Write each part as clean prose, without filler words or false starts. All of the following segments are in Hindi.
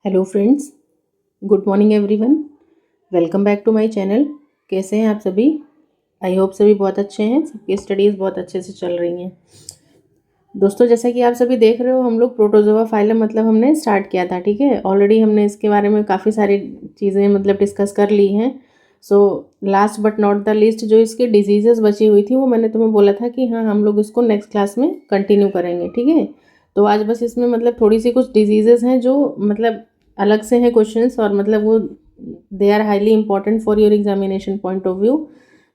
Hello friends, good morning everyone. Welcome back to my channel. कैसे हैं आप सभी? आई होप सभी बहुत अच्छे हैं, सबकी स्टडीज़ बहुत अच्छे से चल रही हैं। दोस्तों, जैसा कि आप सभी देख रहे हो, हम लोग प्रोटोजोआ फाइलम हमने स्टार्ट किया था। ठीक है, ऑलरेडी हमने इसके बारे में काफ़ी सारी चीज़ें डिस्कस कर ली हैं। So last but not the least, जो इसकी डिजीज़ेस बची हुई थी वो मैंने तुम्हें बोला था कि हाँ, हम लोग इसको नेक्स्ट क्लास में कंटिन्यू करेंगे। ठीक है, तो आज बस इसमें थोड़ी सी कुछ डिजीज़ेस हैं जो अलग से हैं क्वेश्चंस, और वो they are highly important for your examination point of view.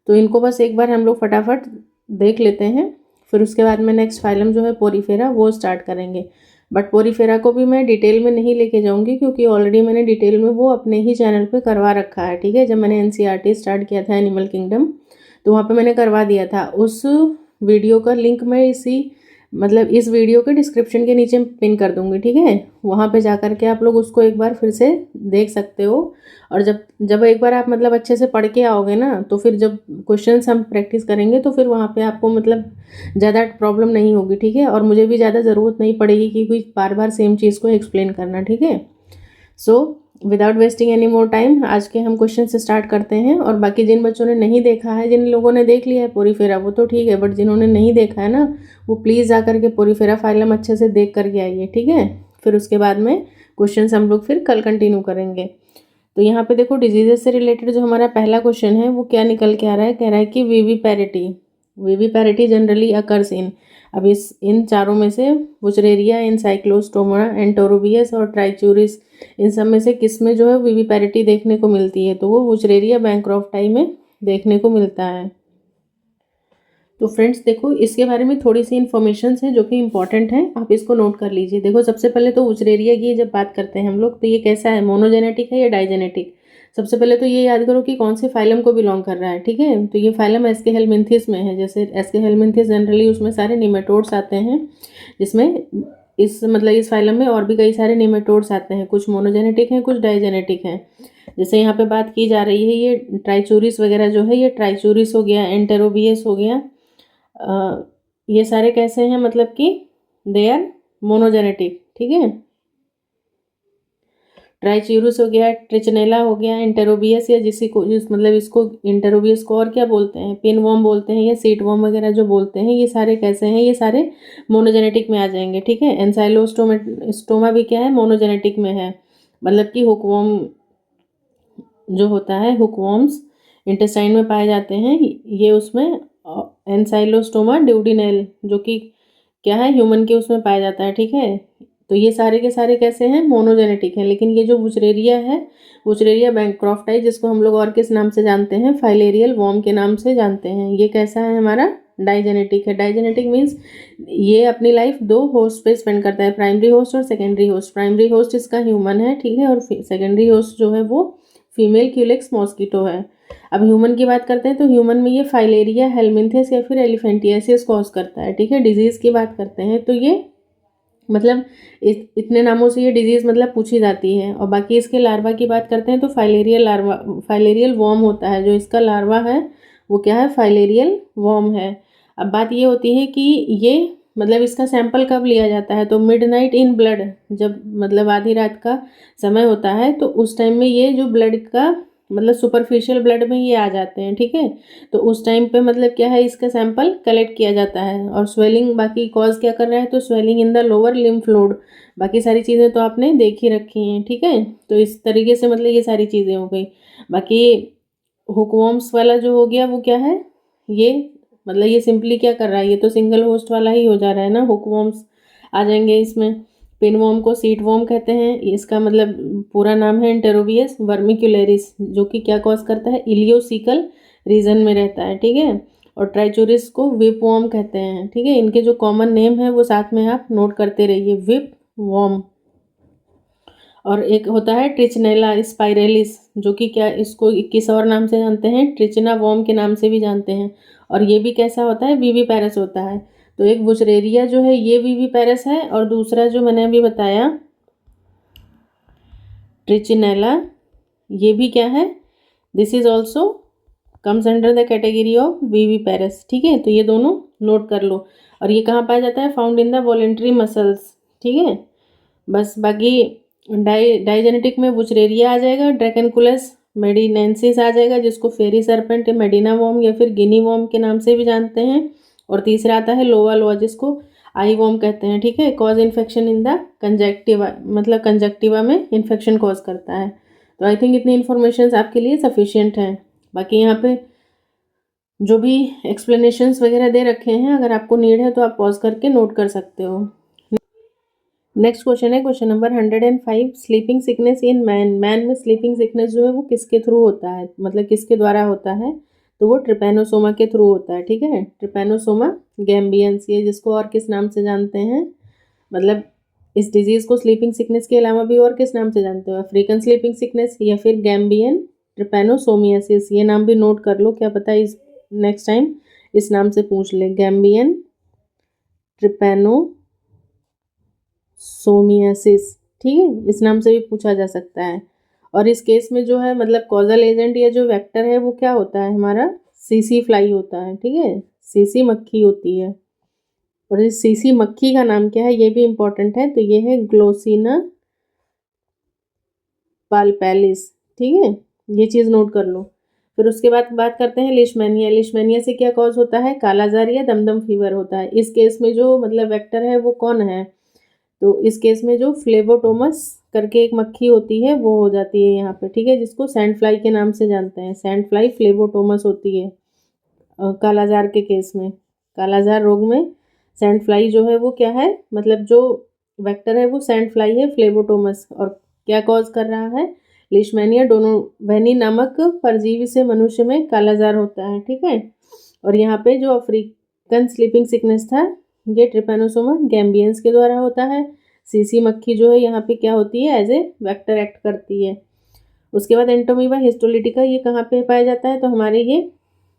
तो इनको बस एक बार हम लोग फटाफट देख लेते हैं, फिर उसके बाद में नेक्स्ट फाइलम जो है पोरीफेरा वो स्टार्ट करेंगे। बट पोरीफेरा को भी मैं डिटेल में नहीं लेके जाऊंगी, क्योंकि ऑलरेडी मैंने डिटेल में वो अपने ही चैनल पे करवा रखा है। ठीक है, जब मैंने एनसीईआरटी स्टार्ट किया था एनिमल किंगडम, तो वहाँ पे मैंने करवा दिया था। उस वीडियो का लिंक मैं इस वीडियो के डिस्क्रिप्शन के नीचे पिन कर दूंगी। ठीक है, वहाँ पे जा कर के आप लोग उसको एक बार फिर से देख सकते हो। और जब जब एक बार आप अच्छे से पढ़ के आओगे ना, तो फिर जब क्वेश्चंस हम प्रैक्टिस करेंगे तो फिर वहाँ पे आपको ज़्यादा प्रॉब्लम नहीं होगी। ठीक है, और मुझे भी ज़्यादा ज़रूरत नहीं पड़ेगी कि कोई बार बार सेम चीज़ को एक्सप्लेन करना। ठीक है, so without wasting any more time, आज के हम क्वेश्चन से स्टार्ट करते हैं। और बाकी जिन बच्चों ने नहीं देखा है, जिन लोगों ने देख लिया है पोरीफेरा वो तो ठीक है, बट जिन्होंने नहीं देखा है ना, वो प्लीज़ जा करके पोरीफेरा फाइलम अच्छे से देख करके आइए। ठीक है, फिर उसके बाद में क्वेश्चन हम लोग फिर कल कंटिन्यू करेंगे। तो यहाँ पे देखो, डिजीजेस से रिलेटेड जो हमारा पहला क्वेश्चन है वो क्या निकल के आ रहा है। कह रहा है कि वीवी पैरिटी जनरली अकर्स इन, अब इन चारों में से वुचरेरिया, एनसाइक्लोस्टोमा, एंटोरोबियस और ट्राइचूरिस, इन सब में से किस में जो है वीवी पैरिटी देखने को मिलती है? तो वो वुचरेरिया बैंक्रॉफ्टाई में देखने को मिलता है। तो फ्रेंड्स देखो, इसके बारे में थोड़ी सी इन्फॉर्मेशन है जो कि इंपॉर्टेंट है, आप इसको नोट कर लीजिए। देखो, सबसे पहले तो वुचरेरिया की जब बात करते हैं हम लोग, तो ये कैसा है, मोनोजेनेटिक है या डाइजेनेटिक? सबसे पहले तो ये याद करो कि कौन से फाइलम को बिलोंग कर रहा है। ठीक है, तो ये फाइलम एस्केहेलमिंथिस में है। जैसे एस्केहेलमिंथिस जनरली उसमें सारे निमेटोड्स आते हैं, जिसमें इस फाइलम में और भी कई सारे निमेटोड्स आते हैं। कुछ मोनोजेनेटिक हैं, कुछ डाइजेनेटिक हैं। जैसे यहाँ पे बात की जा रही है, ये ट्राइचूरिस वगैरह जो है, ये ट्राइचूरिस हो गया, एंटेरोबियस हो गया, ये सारे कैसे हैं, कि दे आर मोनोजेनेटिक। ठीक है, ट्राइच्यूरस हो गया, ट्रिचनेला हो गया, एंटेरोबियस, या जिसी को इसको इंटेरोबियस को और क्या बोलते हैं, पिन वॉर्म बोलते हैं, या सीट वॉर्म वगैरह जो बोलते हैं, ये सारे कैसे हैं, ये सारे मोनोजेनेटिक में आ जाएंगे। ठीक है, एंसाइलोस्टोमा भी क्या है, मोनोजेनेटिक में है। कि हुकवॉर्म जो होता है, हुकवॉर्म्स इंटेस्टाइन में पाए जाते हैं, ये उसमें एंसाइलोस्टोमा ड्यूडिनेल जो कि क्या है, ह्यूमन के उसमें पाया जाता है। ठीक है, तो ये सारे के सारे कैसे हैं, मोनोजेनेटिक हैं। लेकिन ये जो वुचरेरिया है, वुचरेरिया बैंक्रॉफ्टाई, जिसको हम लोग और किस नाम से जानते हैं, फाइलेरियल वॉर्म के नाम से जानते हैं, ये कैसा है, हमारा डाइजेनेटिक है। डाइजेनेटिक मीन्स ये अपनी लाइफ दो होस्ट पे स्पेंड करता है, प्राइमरी होस्ट और सेकेंडरी होस्ट। प्राइमरी होस्ट इसका ह्यूमन है, ठीक है, और सेकेंडरी होस्ट जो है वो फीमेल क्यूलेक्स मॉस्किटो है। अब ह्यूमन की बात करते हैं, तो ह्यूमन में ये फाइलेरिया हेलमिंथिस या फिर एलिफेंटियासिस कॉज करता है। ठीक है, डिजीज़ की बात करते हैं तो ये इतने नामों से ये डिजीज़ पूछी जाती है। और बाकी इसके लार्वा की बात करते हैं तो फाइलेरियल वॉर्म होता है, जो इसका लार्वा है वो क्या है, फाइलेरियल वॉर्म है। अब बात ये होती है कि ये इसका सैंपल कब लिया जाता है, तो मिडनाइट इन ब्लड, जब आधी रात का समय होता है, तो उस टाइम में ये जो ब्लड का सुपरफिशियल ब्लड में ये आ जाते हैं। ठीक है, तो उस टाइम पे क्या है, इसका सैंपल कलेक्ट किया जाता है। और स्वेलिंग बाकी कॉज क्या कर रहा है, तो swelling in the lower lymph node, बाकी सारी चीज़ें तो आपने देख ही रखी हैं। ठीक है, तो इस तरीके से ये सारी चीज़ें हो गई। बाकी हुकवॉर्म्स वाला जो हो गया वो क्या है, ये ये सिंपली क्या कर रहा है, ये तो सिंगल होस्ट वाला ही हो जा रहा है ना, हुकवॉर्म्स आ जाएंगे इसमें। पिनवॉर्म को सीट वॉर्म कहते हैं, इसका पूरा नाम है एंटेरोबियस वर्मिक्युलेरिस, जो कि क्या कॉज करता है, इलियोसिकल रीजन में रहता है। ठीक है, और ट्राइचूरिस को विप वॉर्म कहते हैं। ठीक है, इनके जो कॉमन नेम है वो साथ में आप नोट करते रहिए, विप वॉर्म। और एक होता है ट्रिचनेला स्पाइरेलिस, जो कि क्या, इसको किस और नाम से जानते हैं, ट्रिचना वॉर्म के नाम से भी जानते हैं। और ये भी कैसा होता है, वीवी पैरस होता है। तो एक बुचरेरिया जो है ये वीवी पैरस है, और दूसरा जो मैंने अभी बताया ट्रिचिनेला, ये भी क्या है, this is also comes under the category of viviparous. ठीक है, तो ये दोनों नोट कर लो। और ये कहाँ पाया जाता है, found in the voluntary muscles. ठीक है, बस बाकी डाइजेनेटिक में वुचरेरिया आ जाएगा, ड्रैकेनकुलस मेडिनेंसिस आ जाएगा जिसको फेरी सर्पेंट, मेडिना वॉर्म या फिर गिनी वॉर्म के नाम से भी जानते हैं। और तीसरा आता है लोवा लोआ जिसको आई वॉर्म कहते हैं। ठीक है, cause infection in the conjunctiva, मतलब कंजक्टिवा में इन्फेक्शन कॉज करता है। तो आई थिंक इतनी इन्फॉर्मेशन आपके लिए सफिशियंट है। बाकी यहाँ पे जो भी एक्सप्लेनेशंस वगैरह दे रखे हैं, अगर आपको नीड है तो आप पॉज करके नोट कर सकते हो। नेक्स्ट क्वेश्चन है question number 105, sleeping sickness in man. Man में स्लीपिंग सिकनेस जो है वो किसके थ्रू होता है, मतलब किसके द्वारा होता है, तो वो ट्रिपैनोसोमा के थ्रू होता है। ठीक है, ट्रिपैनोसोमा गैम्बियंस, ये जिसको और किस नाम से जानते हैं, मतलब इस डिजीज़ को स्लीपिंग सिकनेस के अलावा भी और किस नाम से जानते हो, अफ्रीकन स्लीपिंग सिकनेस या फिर गैम्बियन ट्रिपैनोसोमियासिस। ये नाम भी नोट कर लो, क्या पता इस नेक्स्ट टाइम इस नाम से पूछ ले, गैम्बियन ट्रिपैनोसोमियासिस। ठीक है, इस नाम से भी पूछा जा सकता है। और इस केस में जो है मतलब कॉजल एजेंट या जो वेक्टर है वो क्या होता है हमारा, सीसी फ्लाई होता है। ठीक है, सीसी मक्खी होती है। और इस सीसी मक्खी का नाम क्या है ये भी इम्पोर्टेंट है, तो ये है ग्लोसिना पाल्पैलिस। ठीक है, ये चीज़ नोट कर लो। फिर उसके बाद बात करते हैं लिशमैनिया। लिशमैनिया से क्या कॉज होता है, कालाजार या दमदम फीवर होता है। इस केस में जो मतलब वेक्टर है वो कौन है, तो इस केस में जो फ्लेबोटोमस करके एक मक्खी होती है वो हो जाती है यहाँ पे। ठीक है, जिसको सैंड फ्लाई के नाम से जानते हैं, सैंड फ्लाई फ्लेबोटोमस होती है कालाजार के केस में। कालाजार रोग में सैंड फ्लाई जो है वो क्या है, मतलब जो वेक्टर है वो सैंड फ्लाई है फ्लेबोटोमस, और क्या कॉज कर रहा है, लिशमैनिया डोनोवेनी नामक परजीवी से मनुष्य में कालाजार होता है। ठीक है, और यहाँ पे जो अफ्रीकन स्लीपिंग सिकनेस था ये ट्रिपैनोसोमा गैम्बियंस के द्वारा होता है। सीसी मक्खी जो है यहाँ पे क्या होती है, एज ए वेक्टर एक्ट करती है। उसके बाद एंटोमीबा हिस्टोलिटिका, ये कहाँ पे पाया जाता है, तो हमारे ये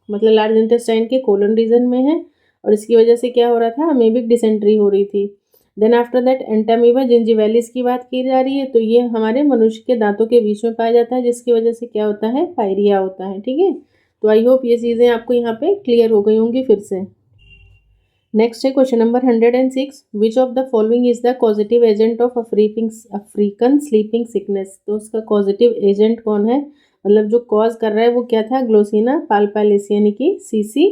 मतलब लार्ज इंटेस्टाइन के कोलन रीजन में है, और इसकी वजह से क्या हो रहा था, अमीबिक डिसेंट्री हो रही थी। देन आफ्टर दैट एंटामीबा जिंजिवैलिस की बात की जा रही है, तो ये हमारे मनुष्य के दांतों के बीच में पाया जाता है, जिसकी वजह से क्या होता है, पायरिया होता है। ठीक है, तो आई होप ये चीज़ें आपको यहाँ पे क्लियर हो गई होंगी फिर से। नेक्स्ट है question number 106, which of the following is the positive agent of African sleeping sickness. तो उसका पॉजिटिव एजेंट कौन है, मतलब जो कॉज कर रहा है वो क्या था, ग्लोसिना पाल्पैलिस यानी कि सीसी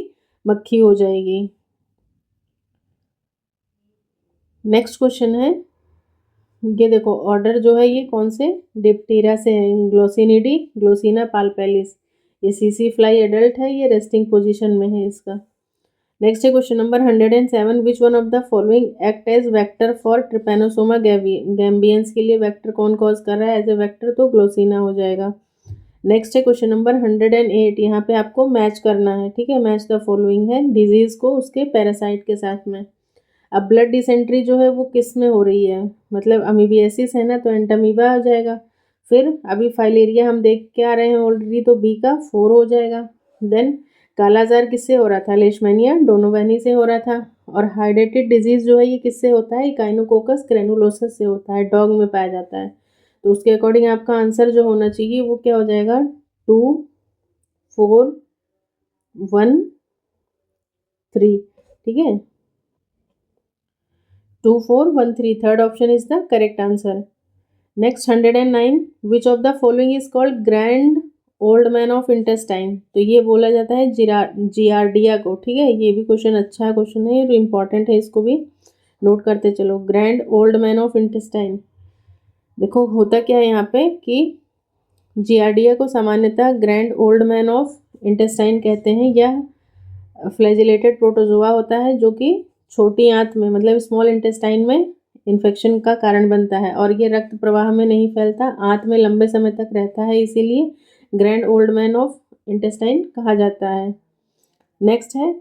मक्खी हो जाएगी। नेक्स्ट क्वेश्चन है, ये देखो ऑर्डर जो है ये कौन से डिप्टेरा से है, ग्लोसिनिडी ग्लोसिना पाल्पैलिस। ये सीसी फ्लाई एडल्ट है, ये रेस्टिंग पोजीशन में है इसका। नेक्स्ट है question number 107, which one of the following act as vector for trypanosoma gambiense. के लिए वेक्टर कौन कॉज कर रहा है, एज ए वेक्टर तो ग्लोसिना हो जाएगा। नेक्स्ट है क्वेश्चन नंबर 108, यहाँ पे आपको मैच करना है। ठीक है, मैच द फॉलोइंग है डिजीज को उसके पैरासाइट के साथ में। अब ब्लड डिसेंट्री जो है वो किस में हो रही है, मतलब अमीबियासिस है ना, तो एंटामीबा आ जाएगा। फिर अभी फाइलेरिया हम देख के आ रहे हैं ऑलरेडी, तो बी का 4 हो जाएगा। देन कालाजार किससे हो रहा था, लेशमैनिया डोनोवेनी से हो रहा था। और हाइड्रेटेड डिजीज जो है ये किससे होता है, इकाइनोकोकस ग्रेनुलोसस से होता है, डॉग में पाया जाता है। तो उसके अकॉर्डिंग आपका आंसर जो होना चाहिए वो क्या हो जाएगा, 2 4 1 3। ठीक है, 2 4 1 3, third option is the correct answer. Next 109, which of the following is called grand old man of intestine. तो ये बोला जाता है जियार्डिया को। ठीक है, ये भी क्वेश्चन अच्छा क्वेश्चन है, ये इंपॉर्टेंट है, इसको भी नोट करते चलो। Grand old man of intestine, देखो होता क्या है यहाँ पे कि जियार्डिया को सामान्यतः grand old man of intestine कहते हैं। यह फ्लैजिलेटेड प्रोटोजोआ होता है जो कि छोटी आंत में मतलब स्मॉल इंटेस्टाइन में इन्फेक्शन का कारण बनता है, और ये रक्त प्रवाह में नहीं फैलता, आंत में लंबे समय तक रहता है, इसीलिए grand old man of intestine कहा जाता है। नेक्स्ट है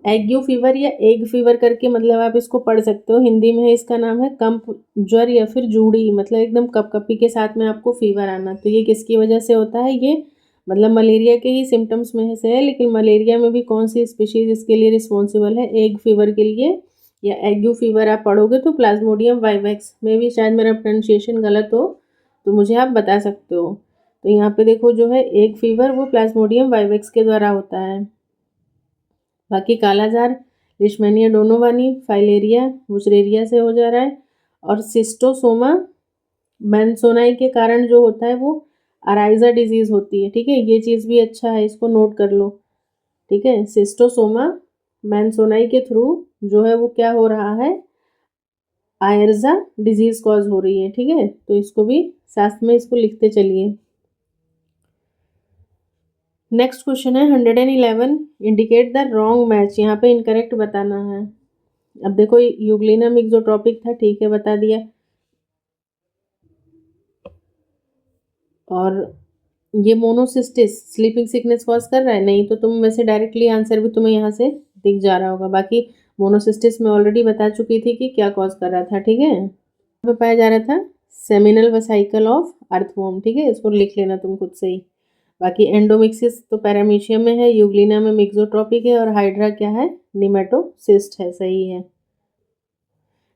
एग्यू फीवर या एग फीवर करके, मतलब आप इसको पढ़ सकते हो, हिंदी में है इसका नाम है कंप ज्वर या फिर जूड़ी, मतलब एकदम कपकपी के साथ में आपको फीवर आना। तो ये किसकी वजह से होता है, ये मतलब मलेरिया के ही सिम्टम्स में से है, लेकिन मलेरिया में भी कौन सी स्पीशीज इसके लिए रिस्पॉन्सिबल है एग फीवर के लिए, या एग्यू फीवर आप पढ़ोगे तो प्लाज्मोडियम वाइवेक्स में भी, शायद मेरा प्रोनाउंसिएशन गलत हो तो मुझे आप बता सकते हो। तो यहाँ पे देखो जो है एग फीवर वो प्लाज्मोडियम वाइवेक्स के द्वारा होता है। बाकी कालाजार लिशमैनिया डोनोवानी फाइलेरिया वुचरेरिया से हो जा रहा है, और सिस्टोसोमा मैंसोनाई के कारण जो होता है वो अराइजा डिजीज होती है, ठीक है, ये चीज़ भी अच्छा है, इसको नोट कर लो, ठीक है। सिस्टोसोमा मैंसोनाई के थ्रू जो है वो क्या हो रहा है, आयरजा डिजीज कॉज हो रही है, ठीक है, तो इसको भी साथ में इसको लिखते चलिए। नेक्स्ट क्वेश्चन है 111, इंडिकेट द रॉन्ग मैच, यहाँ पे इनकरेक्ट बताना है। अब देखो यूग्लिना मिक्सोट्रॉपिक था, ठीक है, बता दिया। और ये मोनोसिस्टिस स्लीपिंग सिकनेस कॉज कर रहा है, नहीं तो तुम वैसे डायरेक्टली आंसर भी तुम्हें यहाँ से दिख जा रहा होगा। बाकी मोनोसिस्टिस में ऑलरेडी बता चुकी थी कि क्या कॉज कर रहा था, ठीक है। पे पाया जा रहा था सेमिनल वेसाइकल ऑफ अर्थवॉर्म, ठीक है, इसको लिख लेना तुम खुद से ही। बाकी एंडोमिक्सिस तो पैरामीशियम में है, यूग्लिना में मिक्सोट्रॉपिक है, और हाइड्रा क्या है, निमेटोसिस्ट है, सही है।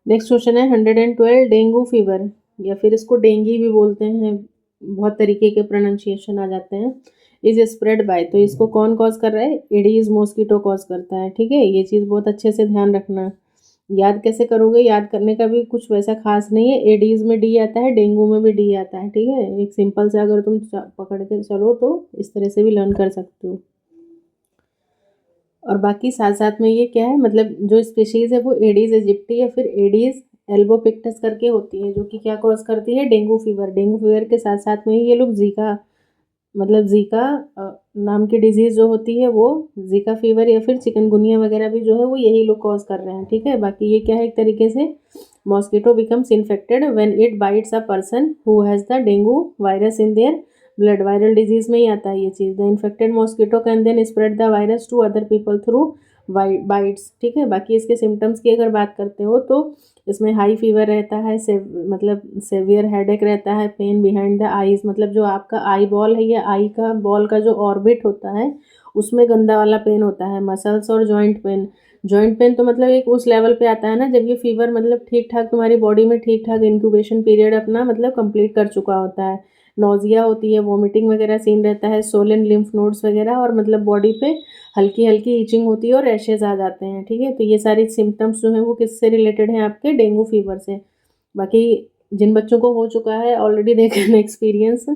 नेक्स्ट क्वेश्चन है 112, डेंगू फीवर या फिर इसको डेंगी भी बोलते हैं, बहुत तरीके के प्रोनाउंसिएशन आ जाते हैं। इज स्प्रेड बाय, तो इसको कौन कॉज कर रहा है, एडीज मॉस्किटो कॉज करता है, ठीक है, ये चीज़ बहुत अच्छे से ध्यान रखना। याद कैसे करोगे, याद करने का भी कुछ वैसा खास नहीं है, एडीज में डी आता है, डेंगू में भी डी आता है, ठीक है, एक सिंपल से अगर तुम पकड़ के चलो तो इस तरह से भी लर्न कर सकते हो। और बाकी साथ साथ में ये क्या है, मतलब जो स्पीशीज़ है वो एडीज इजिप्टी या फिर एडीज एल्बोपिक्टस करके होती है, जो कि क्या कॉज करती है, डेंगू फीवर। डेंगू फीवर के साथ साथ में ही ये लोग जीका, मतलब जीका नाम की डिजीज़ जो होती है वो जीका फीवर या फिर चिकनगुनिया वगैरह भी जो है वो यही लोग कॉज कर रहे हैं, ठीक है। बाकी ये क्या है, एक तरीके से mosquito becomes infected when it bites a person who has the dengue virus in their blood, viral disease में ही आता है ये चीज़। The infected mosquito can then spread the virus to other people through bites, ठीक है। बाकी इसके सिम्टम्स की अगर बात करते हो तो इसमें हाई फीवर रहता है, मतलब सेवियर हेडेक रहता है, पेन बिहाइंड द आईज, मतलब जो आपका आई बॉल है या आई का बॉल का जो ऑर्बिट होता है उसमें गंदा वाला पेन होता है, मसल्स और जॉइंट पेन। जॉइंट पेन तो मतलब एक उस लेवल पे आता है ना जब ये फीवर मतलब ठीक ठाक तुम्हारी बॉडी में ठीक ठाक इंक्यूबेशन पीरियड अपना मतलब कंप्लीट कर चुका होता है। नोजिया होती है, वॉमिटिंग वगैरह सीन रहता है, सोलन लिम्फ नोड्स वगैरह, और मतलब बॉडी पे हल्की हल्की ईचिंग होती है और रैशेज आ जाते हैं, ठीक है। तो ये सारी सिम्टम्स जो हैं वो किससे रिलेटेड हैं, आपके डेंगू फीवर से। बाकी जिन बच्चों को हो चुका है ऑलरेडी देखना एक्सपीरियंस,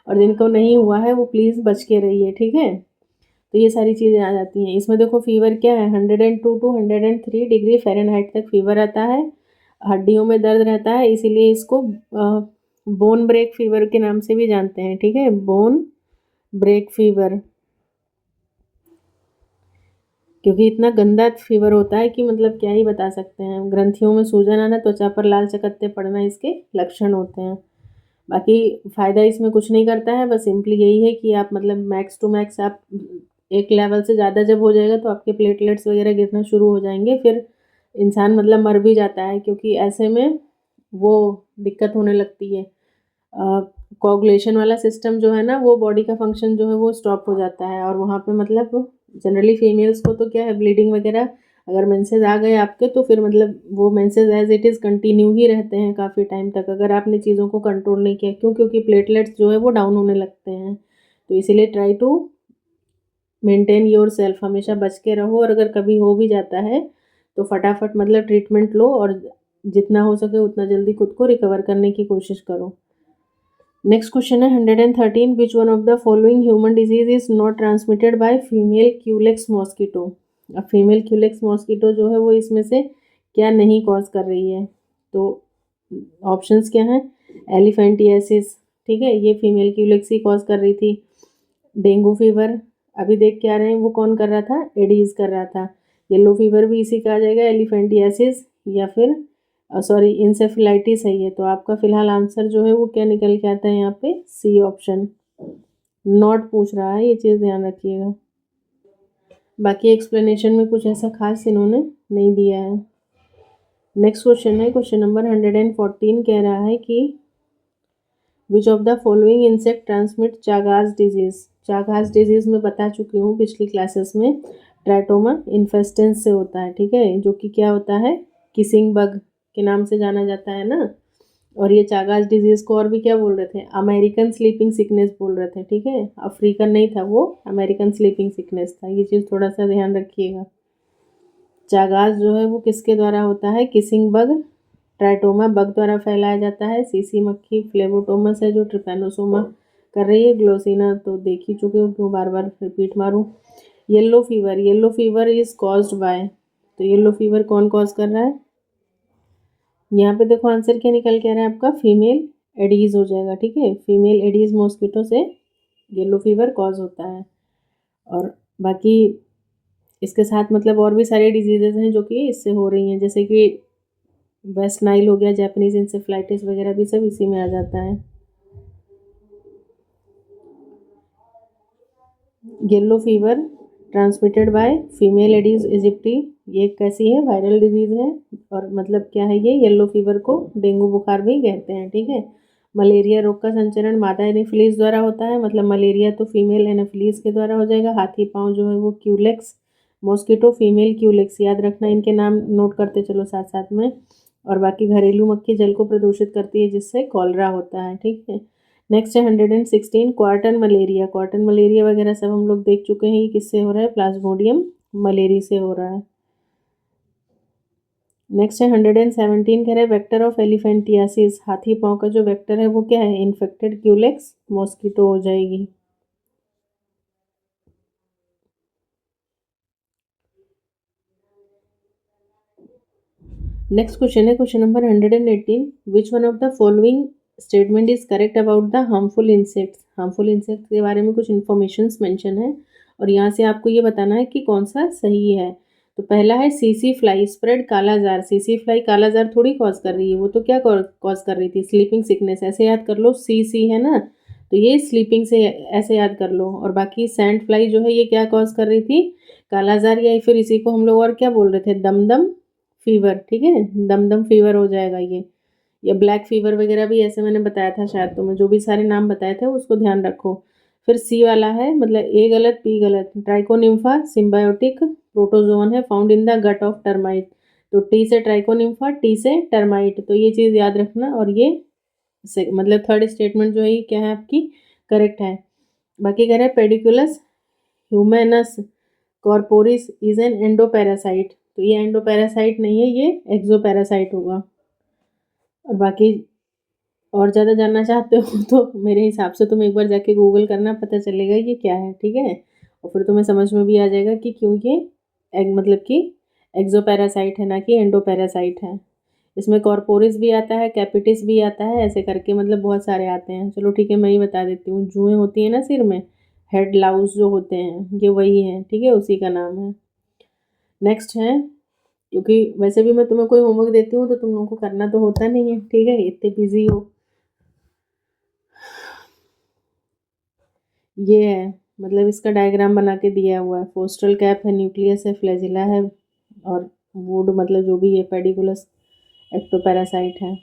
और जिनको नहीं हुआ है वो प्लीज़ बच के रहिए, ठीक है। तो ये सारी चीज़ें आ जाती हैं इसमें। देखो फीवर क्या है, 102 टू 103 डिग्री फ़ारेनहाइट तक फीवर आता है, हड्डियों में दर्द रहता है, इसीलिए इसको बोन ब्रेक फीवर के नाम से भी जानते हैं, ठीक है, बोन ब्रेक फीवर। क्योंकि इतना गंदा फीवर होता है कि मतलब क्या ही बता सकते हैं, ग्रंथियों में सूजन आना, त्वचा पर लाल चकत्ते पड़ना इसके लक्षण होते हैं। बाकी फ़ायदा इसमें कुछ नहीं करता है, बस सिंपली यही है कि आप मतलब मैक्स टू मैक्स आप एक लेवल से ज़्यादा जब हो जाएगा तो आपके प्लेटलेट्स वगैरह गिरना शुरू हो जाएंगे, फिर इंसान मतलब मर भी जाता है, क्योंकि ऐसे में वो दिक्कत होने लगती है। कोगुलेशन वाला सिस्टम जो है ना वो बॉडी का फंक्शन जो है वो स्टॉप हो जाता है, और वहाँ पे मतलब जनरली फीमेल्स को तो क्या है, ब्लीडिंग वगैरह अगर मेंसेस आ गए आपके तो फिर मतलब वो menses as it is continue ही रहते हैं काफ़ी टाइम तक, अगर आपने चीज़ों को कंट्रोल नहीं किया। क्यों, क्योंकि प्लेटलेट्स जो है वो डाउन होने लगते हैं। तो इसीलिए try to maintain yourself, हमेशा बच के रहो, और अगर कभी हो भी जाता है तो फटाफट मतलब ट्रीटमेंट लो, और जितना हो सके उतना जल्दी खुद को रिकवर करने की कोशिश करो। नेक्स्ट क्वेश्चन है 113, विच one of the following human disease is not transmitted by female Culex mosquito. अब फीमेल क्यूलेक्स मॉस्किटो जो है वो इसमें से क्या नहीं कॉज कर रही है, तो ऑप्शंस क्या हैं, एलिफेंटियासिस, ठीक है, ये फीमेल क्यूलेक्स ही कॉज कर रही थी। डेंगू फीवर अभी देख के आ रहे हैं वो कौन कर रहा था, एडीज कर रहा था। येलो फीवर भी इसी का आ जाएगा, एलिफेंटियासिस या फिर सॉरी इंसेफेलाइटिस है ये। तो आपका फिलहाल आंसर जो है वो क्या निकल के आता है यहाँ पे, सी ऑप्शन। नॉट पूछ रहा है, ये चीज़ ध्यान रखिएगा। बाकी एक्सप्लेनेशन में कुछ ऐसा खास इन्होंने नहीं दिया है। नेक्स्ट क्वेश्चन है क्वेश्चन नंबर 114, कह रहा है कि which of the following insect transmit Chagas disease. Chagas disease में बता चुकी हूँ पिछली क्लासेस में, ट्राइटोमा इन्फेस्टेंस से होता है, ठीक है, जो कि क्या होता है, किसिंग बग के नाम से जाना जाता है ना। और ये चागास डिजीज़ को और भी क्या बोल रहे थे, अमेरिकन स्लीपिंग सिकनेस बोल रहे थे, ठीक है, अफ्रीकन नहीं था वो, अमेरिकन स्लीपिंग सिकनेस था। ये चीज़ थोड़ा सा ध्यान रखिएगा। चागास जो है वो किसके द्वारा होता है, किसिंग बग ट्राइटोमा बग द्वारा फैलाया जाता है। सीसी मक्खी फ्लेबोटोमस है जो ट्रिपैनोसोमा कर रही है। ग्लोसिना तो देख ही चुके हो, क्यों बार बार रिपीट मारूं। Yellow fever is caused by, तो येलो फीवर कौन कॉज कर रहा है? यहाँ पे देखो आंसर क्या निकल के आ रहा है आपका, फीमेल एडीज हो जाएगा। ठीक है, फीमेल एडीज मॉस्किटो से येलो फीवर कॉज होता है। और बाकी इसके साथ मतलब और भी सारी डिजीजेज हैं जो कि इससे हो रही हैं, जैसे कि वेस्ट नाइल हो गया, जापानीज इंसेफ्लाइटिस वगैरह भी सब इसी में आ जाता है। Yellow fever transmitted by female aedes aegypti, ये कैसी है, वायरल डिजीज है। और मतलब क्या है ये, येलो फीवर को डेंगू बुखार भी कहते हैं। ठीक है, मलेरिया रोग का संचरण मादा एनोफिलीज द्वारा होता है, मतलब मलेरिया तो फीमेल एनोफिलीज के द्वारा हो जाएगा। हाथी पाँव जो है वो क्यूलेक्स, मॉस्किटो फीमेल क्यूलेक्स, याद रखना, इनके नाम नोट करते चलो साथ साथ में। और बाकी घरेलू मक्खी जल को प्रदूषित करती है जिससे कॉलरा होता है। ठीक है, नेक्स्ट है 116 क्वार्टन मलेरिया। क्वार्टन मलेरिया वगैरह सब हम लोग देख चुके हैं, ये किससे हो रहा है, प्लाज्मोडियम मलेरी से हो रहा है। नेक्स्ट है 117 कह रहे हैं वेक्टर ऑफ एलिफेंटियासिस, हाथी पाँव का जो वेक्टर है वो क्या है, इन्फेक्टेड क्यूलेक्स मॉस्किटो हो जाएगी। नेक्स्ट क्वेश्चन है question number 118, which one of the following statement is correct about the harmful insects. Harmful insects के बारे में कुछ इन्फॉर्मेशन मेंशन है और यहाँ से आपको ये बताना है कि कौन सा सही है। तो पहला है सीसी फ्लाई स्प्रेड कालाजार। सीसी फ्लाई कालाजार थोड़ी कॉज कर रही है, वो तो क्या कॉज कर रही थी, स्लीपिंग सिकनेस। ऐसे याद कर लो, सी है ना, तो ये स्लीपिंग से ऐसे याद कर लो। और बाकी सैंड फ्लाई जो है ये क्या कॉज कर रही थी, कालाजार, या फिर इसी को हम लोग और क्या बोल रहे थे, दमदम फीवर। ठीक है, दमदम फीवर हो जाएगा ये, या ब्लैक फीवर वगैरह भी ऐसे मैंने बताया था शायद तुम्हें, जो भी सारे नाम बताए थे उसको ध्यान रखो। फिर सी वाला है, मतलब ए गलत बी गलत, ट्राइकोनिम्फा सिम्बायोटिक प्रोटोजोन है found in the gut of termite. तो टी से ट्राइकोनिम्फा, टी से टर्माइट, तो ये चीज़ याद रखना। और ये मतलब थर्ड स्टेटमेंट जो है ये क्या है आपकी, करेक्ट है। बाकी कह रहे हैं Pediculus ह्यूमेनस corporis is an endoparasite, तो ये एंडोपैरासाइट नहीं है, ये एक्सोपैरासाइट होगा। और बाकी और ज़्यादा जानना चाहते हो तो मेरे हिसाब से तुम एक बार जाके गूगल करना, पता चलेगा ये क्या है। ठीक है, और फिर तुम्हें समझ में भी आ जाएगा कि क्यों ये मतलब कि एक्सोपैरासाइट है ना कि एंडोपैरासाइट है। इसमें कॉर्पोरिस भी आता है, कैपिटिस भी आता है, ऐसे करके मतलब बहुत सारे आते हैं। चलो ठीक है, मैं ही बता देती हूँ। जुएँ होती हैं ना सिर में, हेड लाउस जो होते हैं, ये वही है। ठीक है, उसी का नाम है। नेक्स्ट है, क्योंकि वैसे भी मैं तुम्हें कोई होमवर्क देती हूँ तो तुम लोगों को करना तो होता नहीं है, ठीक है, इतने बिजी हो। ये है, मतलब इसका डायग्राम बना के दिया हुआ है। फोस्टल कैप है, न्यूक्लियस है, फ्लैजिला है, और वुड मतलब जो भी ये पेडिकुलस एक्टोपैरासाइट है।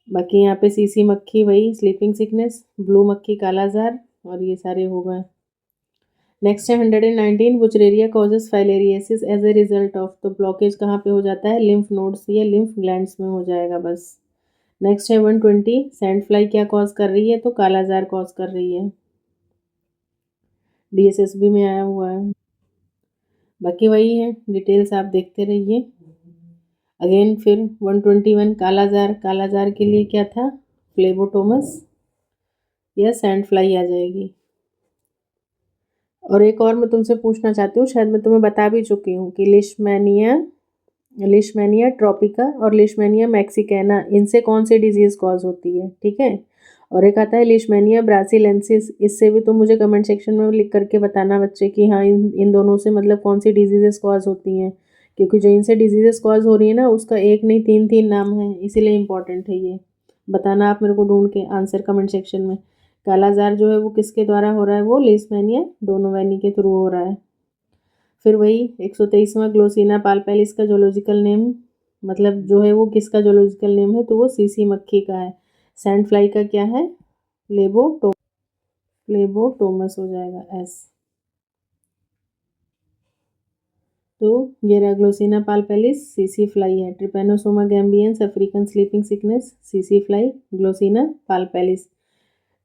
बाकी यहाँ पे सीसी मक्खी वही स्लीपिंग सिकनेस, ब्लू मक्खी कालाजार, और ये सारे हो गए। नेक्स्ट है 119 Wuchereria causes filariasis as a result of, तो ब्लॉकेज कहाँ पे हो जाता है, लिम्फ नोड्स या लिम्फ ग्लैंड्स में हो जाएगा बस। नेक्स्ट है 120 सैंड फ्लाई क्या कॉज कर रही है, तो कालाजार कॉज कर रही है, डीएसएसबी में आया हुआ है। बाकी वही है, डिटेल्स आप देखते रहिए। अगेन फिर 121 कालाजार, कालाजार के लिए क्या था, फ्लेबोटोमस या सैंड फ्लाई आ जाएगी। और एक और मैं तुमसे पूछना चाहती हूँ, शायद मैं तुम्हें बता भी चुकी हूँ कि लिशमैनिया ट्रॉपिका और लिशमैनिया मैक्सिकैना, इनसे कौन सी डिजीज़ कॉज होती है। ठीक है, और एक आता है लिशमैनिया ब्रासिलेंसिस, इससे भी तुम मुझे कमेंट सेक्शन में लिख करके बताना बच्चे कि हाँ इन दोनों से मतलब कौन सी डिजीज़ेस कॉज होती हैं, क्योंकि जो इनसे डिजीज़ेस कॉज हो रही है ना उसका एक नहीं तीन तीन नाम है, इसीलिए इम्पॉर्टेंट है ये। बताना आप मेरे को ढूंढ के आंसर कमेंट सेक्शन में। कालाजार जो है वो किसके द्वारा हो रहा है, वो लिशमैनिया डोनोवेनी के थ्रू हो रहा है। फिर वही 123वां ग्लोसिना पालपैलिस का जोलॉजिकल नेम, मतलब जो है वो किसका जोलॉजिकल नेम है, तो वो सीसी मक्खी का है। सैंड फ्लाई का क्या है, फ्लेबोटोमस हो जाएगा एस। तो ये रहा ग्लोसिना पालपैलिस, सीसी फ्लाई है। Trypanosoma gambiense African sleeping sickness, सीसी fly, Glossina palpalis.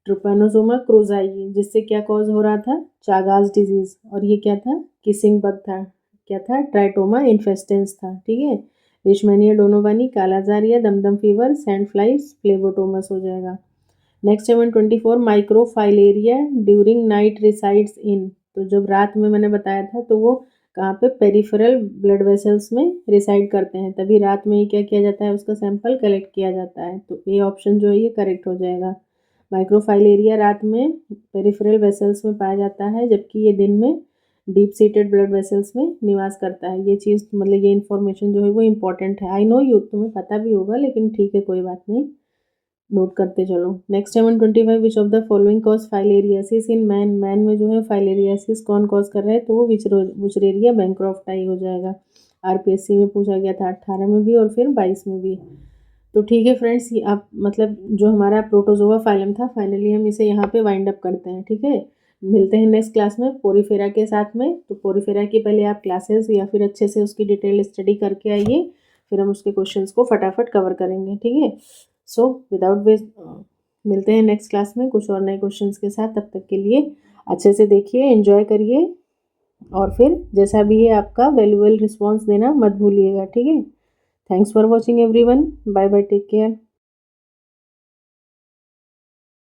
Trypanosoma cruzi, जिससे क्या कॉज हो रहा था, चागास डिजीज, और ये क्या था, किसिंग बग था, क्या था, ट्राइटोमा इन्फेस्टेंस था। ठीक है, Leishmania donovani, kala azar, Dumdum fever, sand flies, Phlebotomus हो जाएगा। नेक्स्ट है 124 microfilaria during night resides in. तो जब रात में मैंने बताया था तो वो कहाँ पे पेरिफेरल ब्लड वेसल्स में रिसाइड करते हैं, तभी रात में ही क्या किया जाता है, उसका सैंपल कलेक्ट किया जाता है। तो ये ऑप्शन जो है ये करेक्ट हो जाएगा। माइक्रोफाइलेरिया रात में पेरिफेरल वेसल्स में पाया जाता है, जबकि ये दिन में डीप सीटेड ब्लड वेसल्स में निवास करता है। ये चीज़ मतलब ये इन्फॉर्मेशन जो है वो इम्पॉर्टेंट है। आई नो यू तुम्हें पता भी होगा, लेकिन ठीक है कोई बात नहीं, नोट करते चलो। नेक्स्ट है 125 which of the following cause filariasis in man. Man में जो है फाइलेरियासिस कौन कॉज कर रहा है, तो वो बुचरेरिया बैंक्रॉफ्टाई हो जाएगा। आरपीएससी में पूछा गया था 18 में भी और फिर 22 में भी। तो ठीक है फ्रेंड्स, ये आप मतलब जो हमारा प्रोटोजोआ फाइलम था फाइनली हम इसे यहाँ पे वाइंड अप करते हैं। ठीक है, मिलते हैं नेक्स्ट क्लास में पोरीफेरा के साथ में। तो पोरीफेरा की पहले आप क्लासेस या फिर अच्छे से उसकी डिटेल स्टडी करके आइए, फिर हम उसके क्वेश्चंस को फटाफट कवर करेंगे। ठीक है, सो विदाउट वेस्ट मिलते हैं नेक्स्ट क्लास में कुछ और नए क्वेश्चंस के साथ। तब तक के लिए अच्छे से देखिए, एंजॉय करिए, और फिर जैसा भी है आपका वैल्यूएबल रिस्पॉन्स देना मत भूलिएगा। ठीक है, thanks for watching everyone, bye bye, take care.